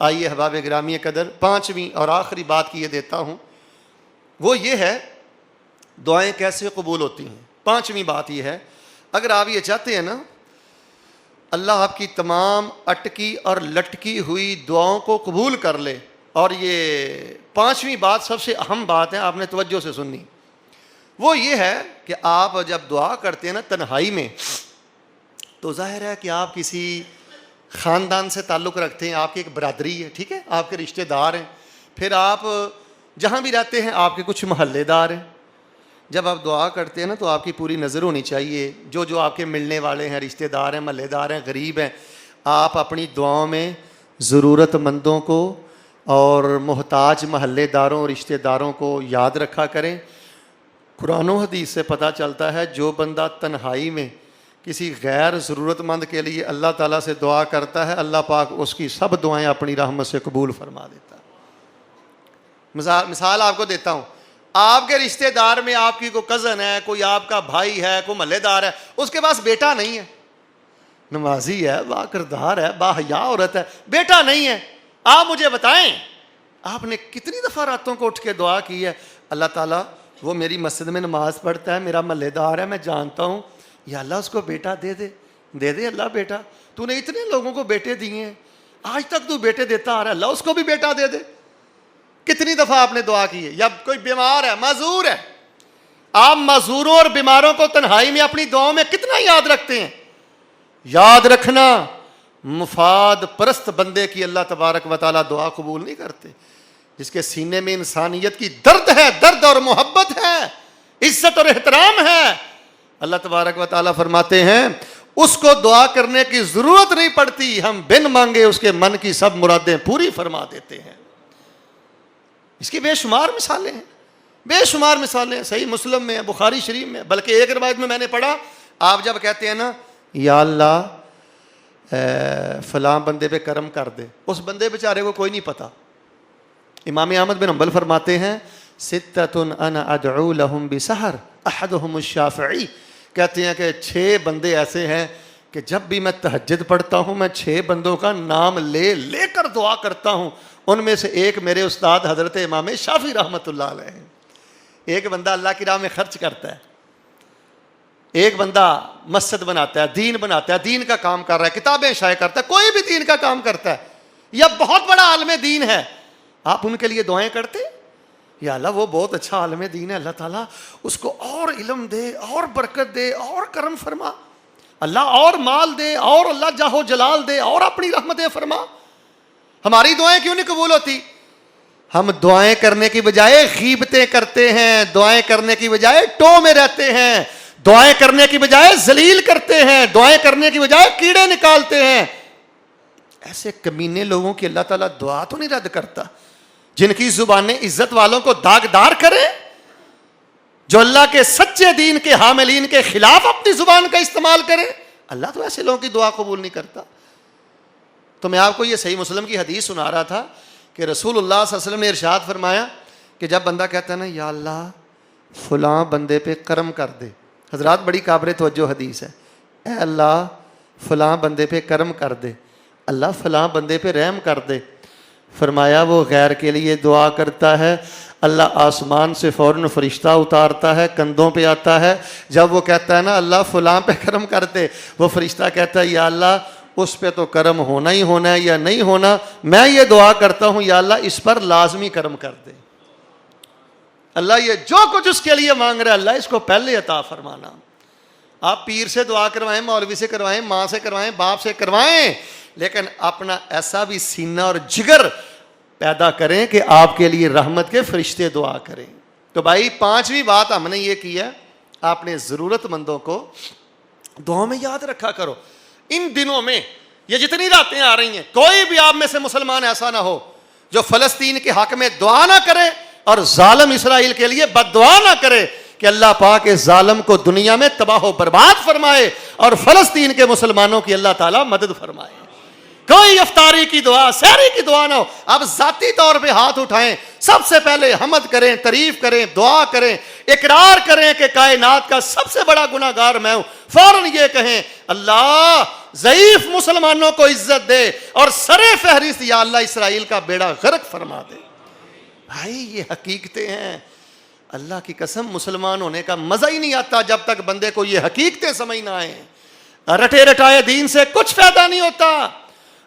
آئیے احباب گرامی قدر، پانچویں اور آخری بات کی یہ دیتا ہوں، وہ یہ ہے دعائیں کیسے قبول ہوتی ہیں۔ پانچویں بات یہ ہے، اگر آپ یہ چاہتے ہیں نا اللہ آپ کی تمام اٹکی اور لٹکی ہوئی دعاؤں کو قبول کر لے، اور یہ پانچویں بات سب سے اہم بات ہے، آپ نے توجہ سے سننی، وہ یہ ہے کہ آپ جب دعا کرتے ہیں نا تنہائی میں، تو ظاہر ہے کہ آپ کسی خاندان سے تعلق رکھتے ہیں، آپ کی ایک برادری ہے، ٹھیک ہے، آپ کے رشتہ دار ہیں، پھر آپ جہاں بھی رہتے ہیں آپ کے کچھ محلے دار ہیں۔ جب آپ دعا کرتے ہیں نا تو آپ کی پوری نظر ہونی چاہیے، جو آپ کے ملنے والے ہیں، رشتہ دار ہیں، محلے دار ہیں، غریب ہیں، آپ اپنی دعاؤں میں ضرورت مندوں کو اور محتاج محلے داروں رشتہ داروں کو یاد رکھا کریں۔ قرآن و حدیث سے پتہ چلتا ہے جو بندہ تنہائی میں کسی غیر ضرورت مند کے لیے اللہ تعالیٰ سے دعا کرتا ہے، اللہ پاک اس کی سب دعائیں اپنی رحمت سے قبول فرما دیتا ہے۔ مثال آپ کو دیتا ہوں، آپ کے رشتہ دار میں آپ کی کوئی کزن ہے، کوئی آپ کا بھائی ہے، کوئی محلے دار ہے، اس کے پاس بیٹا نہیں ہے، نمازی ہے، با کردار ہے، با حیا عورت ہے، بیٹا نہیں ہے، آپ مجھے بتائیں آپ نے کتنی دفعہ راتوں کو اٹھ کے دعا کی ہے، اللہ تعالیٰ وہ میری مسجد میں نماز پڑھتا ہے، میرا محلے دار ہے، میں جانتا ہوں، یا اللہ اس کو بیٹا دے دے اللہ بیٹا، تو نے اتنے لوگوں کو بیٹے دیے ہیں، آج تک تو بیٹے دیتا آ رہا ہے، اللہ اس کو بھی بیٹا دے دے۔ کتنی دفعہ آپ نے دعا کی ہے؟ یا کوئی بیمار ہے، معذور ہے، آپ معذوروں اور بیماروں کو تنہائی میں اپنی دعاؤں میں کتنا یاد رکھتے ہیں؟ یاد رکھنا، مفاد پرست بندے کی اللہ تبارک و تعالیٰ دعا قبول نہیں کرتے۔ جس کے سینے میں انسانیت کی درد ہے، درد اور محبت ہے، عزت اور احترام ہے، اللہ تبارک و تعالیٰ فرماتے ہیں اس کو دعا کرنے کی ضرورت نہیں پڑتی، ہم بن مانگے اس کے من کی سب مرادیں پوری فرما دیتے ہیں۔ اس کی بے شمار مثالیں ہیں، بے شمار مثالیں، صحیح مسلم میں، بخاری شریف میں، بلکہ ایک روایت میں نے پڑھا، آپ جب کہتے ہیں نا یا اللہ فلاں بندے پہ کرم کر دے، اس بندے بیچارے کو کوئی نہیں پتا، امام احمد بن حنبل فرماتے ہیں ستۃ انا ادعو لہم بسحر احدہم الشافعی، کہتے ہیں کہ 6 بندے ایسے ہیں کہ جب بھی میں تہجد پڑھتا ہوں میں 6 بندوں کا نام لے کر دعا کرتا ہوں، ان میں سے ایک میرے استاد حضرت امام شافعی رحمۃ اللہ علیہ۔ ایک بندہ اللہ کی راہ میں خرچ کرتا ہے، ایک بندہ مسجد بناتا ہے، دین بناتا ہے، دین کا کام کر رہا ہے، کتابیں شائع کرتا ہے، کوئی بھی دین کا کام کرتا ہے، یا بہت بڑا عالم دین ہے، آپ ان کے لیے دعائیں کرتے یا اللہ وہ بہت اچھا عالم دین ہے، اللہ تعالیٰ اس کو اور علم دے، اور برکت دے، اور کرم فرما، اللہ اور مال دے، اور اللہ جاہ و جلال دے، اور اپنی رحمتیں فرما۔ ہماری دعائیں کیوں نہیں قبول ہوتی؟ ہم دعائیں کرنے کی بجائے غیبتیں کرتے ہیں، دعائیں کرنے کی بجائے ٹو میں رہتے ہیں، دعائیں کرنے کی بجائے ذلیل کرتے ہیں، دعائیں کرنے کی بجائے کیڑے نکالتے ہیں۔ ایسے کمینے لوگوں کی اللہ تعالیٰ دعا تو نہیں رد کرتا، جن کی زبانیں عزت والوں کو داغدار کریں، جو اللہ کے سچے دین کے حاملین کے خلاف اپنی زبان کا استعمال کریں، اللہ تو ایسے لوگوں کی دعا قبول نہیں کرتا۔ تو میں آپ کو یہ صحیح مسلم کی حدیث سنا رہا تھا کہ رسول اللہ صلی اللہ علیہ وسلم نے ارشاد فرمایا کہ جب بندہ کہتا ہے نا یا اللہ فلاں بندے پہ کرم کر دے، حضرات بڑی قابل توجہ حدیث ہے، اے اللہ فلاں بندے پہ کرم کر دے، اللہ فلاں بندے پہ رحم کر دے، فرمایا وہ غیر کے لیے دعا کرتا ہے، اللہ آسمان سے فوراً فرشتہ اتارتا ہے، کندھوں پہ آتا ہے، جب وہ کہتا ہے نا اللہ فلاں پہ کرم کر دے، وہ فرشتہ کہتا ہے یا اللہ اس پہ تو کرم ہونا ہی ہونا ہے یا نہیں ہونا، میں یہ دعا کرتا ہوں یا اللہ اس پر لازمی کرم کر دے، اللہ یہ جو کچھ اس کے لیے مانگ رہا ہے اللہ اس کو پہلے عطا فرمانا۔ آپ پیر سے دعا کروائیں، مولوی سے کروائیں، ماں سے کروائیں، باپ سے کروائیں، لیکن اپنا ایسا بھی سینہ اور جگر پیدا کریں کہ آپ کے لیے رحمت کے فرشتے دعا کریں۔ تو بھائی پانچویں بات ہم نے یہ کی ہے، آپ نے ضرورت مندوں کو دعاؤں میں یاد رکھا کرو۔ ان دنوں میں یہ جتنی راتیں آ رہی ہیں، کوئی بھی آپ میں سے مسلمان ایسا نہ ہو جو فلسطین کے حق میں دعا نہ کرے اور ظالم اسرائیل کے لیے بد دعا نہ کرے کہ اللہ پاک اس ظالم کو دنیا میں تباہ و برباد فرمائے اور فلسطین کے مسلمانوں کی اللہ تعالیٰ مدد فرمائے۔ کوئی افطاری کی دعا، سحری کی دعا نہ ہو، آپ ذاتی طور پہ ہاتھ اٹھائیں، سب سے پہلے حمد کریں، تعریف کریں، دعا کریں، اقرار کریں کہ کائنات کا سب سے بڑا گناہگار میں ہوں، فوراً یہ کہیں اللہ ضعیف مسلمانوں کو عزت دے اور سرے فہرست یا اللہ اسرائیل کا بیڑا غرق فرما دے. بھائی یہ حقیقتیں ہیں. اللہ کی قسم مسلمان ہونے کا مزہ ہی نہیں آتا جب تک بندے کو یہ حقیقتیں سمجھ نہ آئیں. رٹے رٹائے دین سے کچھ فائدہ نہیں ہوتا.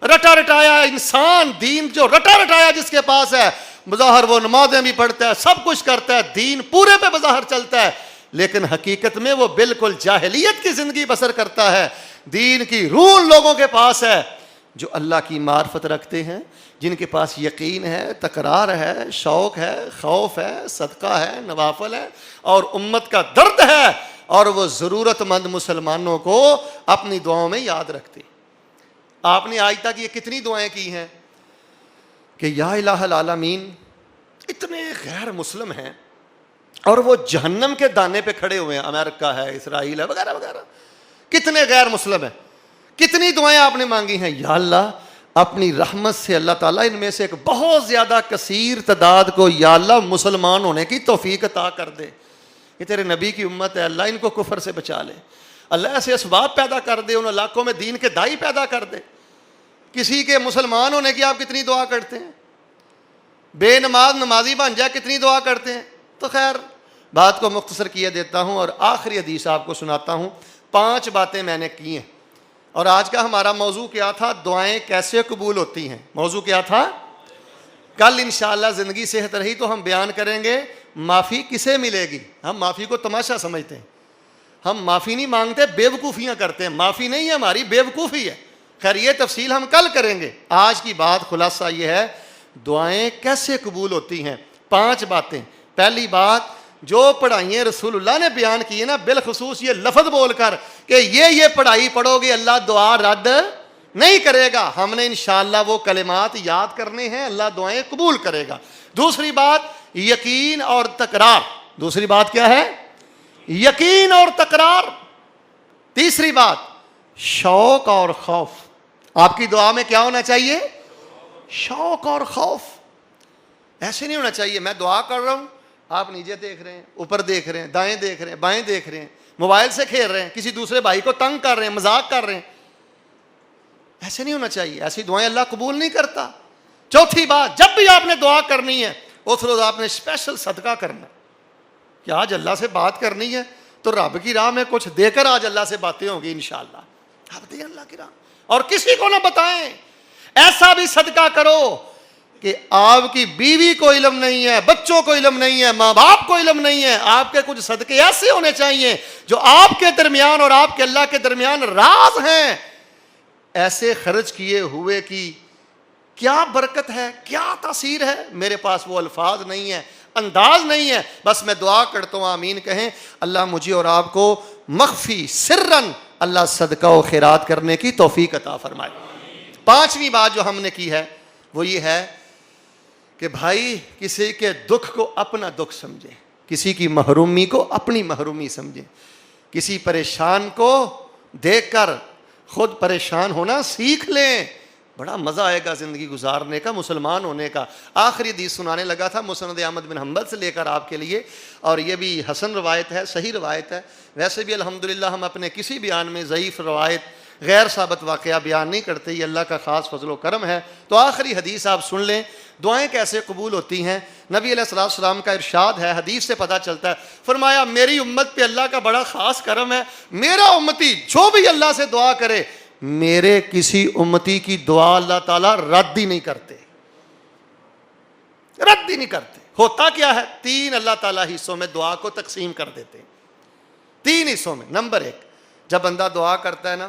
رٹا رٹایا انسان, دین جو رٹا رٹایا جس کے پاس ہے, بظاہر وہ نمازیں بھی پڑھتا ہے, سب کچھ کرتا ہے, دین پورے پہ بظاہر چلتا ہے, لیکن حقیقت میں وہ بالکل جاہلیت کی زندگی بسر کرتا ہے. دین کی روح ان لوگوں کے پاس ہے جو اللہ کی معرفت رکھتے ہیں, جن کے پاس یقین ہے, تکرار ہے, شوق ہے, خوف ہے, صدقہ ہے, نوافل ہے اور امت کا درد ہے, اور وہ ضرورت مند مسلمانوں کو اپنی دعاؤں میں یاد رکھتے. آپ نے آج تک یہ کتنی دعائیں کی ہیں کہ یا الہ العالمین, اتنے غیر مسلم ہیں اور وہ جہنم کے دانے پہ کھڑے ہوئے ہیں, امریکہ ہے, اسرائیل ہے, وغیرہ وغیرہ, کتنے غیر مسلم ہیں. کتنی دعائیں آپ نے مانگی ہیں, یا اللہ اپنی رحمت سے اللہ تعالیٰ ان میں سے ایک بہت زیادہ کثیر تعداد کو یا اللہ مسلمان ہونے کی توفیق عطا کر دے. یہ تیرے نبی کی امت ہے, اللہ ان کو کفر سے بچا لے, اللہ ایسے اسباب پیدا کر دے, ان علاقوں میں دین کے دائی پیدا کر دے. کسی کے مسلمان ہونے کی آپ کتنی دعا کرتے ہیں, بے نماز نمازی بن جائے کتنی دعا کرتے ہیں. تو خیر بات کو مختصر کیے دیتا ہوں اور آخری حدیث آپ کو سناتا ہوں. 5 باتیں میں نے کی ہیں, اور آج کا ہمارا موضوع کیا تھا, دعائیں کیسے قبول ہوتی ہیں. موضوع کیا تھا, کل انشاءاللہ زندگی صحت رہی تو ہم بیان کریں گے معافی کسے ملے گی. ہم معافی کو تماشا سمجھتے ہیں, ہم معافی نہیں مانگتے, بے وقوفیاں کرتے ہیں. معافی نہیں ہے ہماری, بے وقوفی ہے. خیر یہ تفصیل ہم کل کریں گے. آج کی بات خلاصہ یہ ہے, دعائیں کیسے قبول ہوتی ہیں. 5 باتیں. پہلی بات, جو پڑھائییں رسول اللہ نے بیان کی ہے نا, بالخصوص یہ لفظ بول کر کہ یہ پڑھائی پڑھو گے اللہ دعا رد نہیں کرے گا, ہم نے انشاءاللہ وہ کلمات یاد کرنے ہیں, اللہ دعائیں قبول کرے گا. دوسری بات, یقین اور تکرار. دوسری بات کیا ہے, یقین اور تکرار. تیسری بات, شوق اور خوف. آپ کی دعا میں کیا ہونا چاہیے, شوق اور خوف. ایسے نہیں ہونا چاہیے میں دعا کر رہا ہوں, آپ نیچے دیکھ رہے ہیں, اوپر دیکھ رہے ہیں, دائیں دیکھ رہے ہیں, بائیں دیکھ رہے ہیں, موبائل سے کھیل رہے ہیں, کسی دوسرے بھائی کو تنگ کر رہے ہیں, مذاق کر رہے ہیں. ایسے نہیں ہونا چاہیے, ایسی دعائیں اللہ قبول نہیں کرتا. چوتھی بات, جب بھی آپ نے دعا کرنی ہے اس روز آپ نے اسپیشل صدقہ کرنا ہے کہ آج اللہ سے بات کرنی ہے تو رب کی راہ میں کچھ دے کر آج اللہ سے باتیں ہوں گی انشاءاللہ. آپ دیں اللہ کی راہ, اور کسی کو نہ بتائیں. ایسا بھی صدقہ کرو کہ آپ کی بیوی کو علم نہیں ہے, بچوں کو علم نہیں ہے, ماں باپ کو علم نہیں ہے. آپ کے کچھ صدقے ایسے ہونے چاہیے جو آپ کے درمیان اور آپ کے اللہ کے درمیان راز ہیں. ایسے خرچ کیے ہوئے کی کیا برکت ہے, کیا تاثیر ہے. میرے پاس وہ الفاظ نہیں ہے, انداز نہیں ہے, بس میں دعا کرتا ہوں آمین کہیں. اللہ مجھے اور آپ کو مخفی سرن اللہ صدقہ و خیرات کرنے کی توفیق عطا فرمائے. 5ویں بات جو ہم نے کی ہے وہ یہ ہے کہ بھائی کسی کے دکھ کو اپنا دکھ سمجھیں, کسی کی محرومی کو اپنی محرومی سمجھیں. کسی پریشان کو دیکھ کر خود پریشان ہونا سیکھ لیں, بڑا مزہ آئے گا زندگی گزارنے کا, مسلمان ہونے کا. آخری حدیث سنانے لگا تھا مسند احمد بن حنبل سے لے کر آپ کے لیے, اور یہ بھی حسن روایت ہے, صحیح روایت ہے. ویسے بھی الحمدللہ ہم اپنے کسی بیان میں ضعیف روایت, غیر ثابت واقعہ بیان نہیں کرتے, یہ اللہ کا خاص فضل و کرم ہے. تو آخری حدیث آپ سن لیں, دعائیں کیسے قبول ہوتی ہیں. نبی علیہ السلام کا ارشاد ہے, حدیث سے پتہ چلتا ہے, فرمایا میری امت پہ اللہ کا بڑا خاص کرم ہے, میرا امتی جو بھی اللہ سے دعا کرے میرے کسی امتی کی دعا اللہ تعالیٰ رد ہی نہیں کرتے, رد ہی نہیں کرتے. ہوتا کیا ہے, 3 اللہ تعالیٰ حصوں میں دعا کو تقسیم کر دیتے ہیں. 3 حصوں میں. نمبر 1, جب بندہ دعا کرتا ہے نا,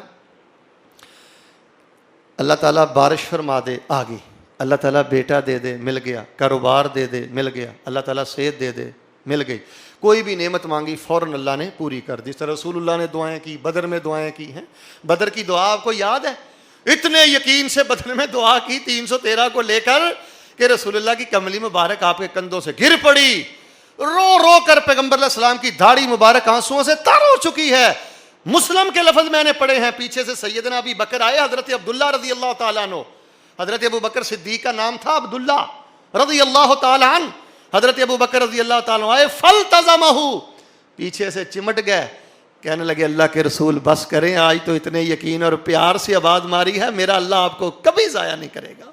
اللہ تعالیٰ بارش فرما دے, آگے. اللہ تعالیٰ بیٹا دے دے, مل گیا. کاروبار دے دے, مل گیا. اللہ تعالیٰ صحت دے دے, مل گئی. کوئی بھی نعمت مانگی فوراً اللہ نے پوری کر دی. طرح رسول اللہ نے دعائیں کی, بدر میں دعائیں کی ہیں. بدر کی دعا آپ کو یاد ہے, اتنے یقین سے بدر میں دعا کی 313 کو لے کر کہ رسول اللہ کی کملی مبارک آپ کے کندھوں سے گر پڑی. رو رو کر پیغمبر علیہ السلام کی داڑھی مبارک آنسوؤں سے تر ہو چکی ہے. مسلم کے لفظ میں نے پڑھے ہیں, پیچھے سے سیدنا ابی بکر آئے, حضرت عبداللہ رضی اللہ تعالیٰ عنہ. حضرت ابو بکر صدیق کا نام تھا عبداللہ رضی اللہ تعالیٰ عنہ. حضرت ابو بکر رضی اللہ تعالیٰ عنہ آئے, فالتزمہ, پیچھے سے چمٹ گئے, کہنے لگے اللہ کے رسول بس کریں، آج تو اتنے یقین اور پیار سے آواز ماری ہے، میرا اللہ آپ کو کبھی ضائع نہیں کرے گا۔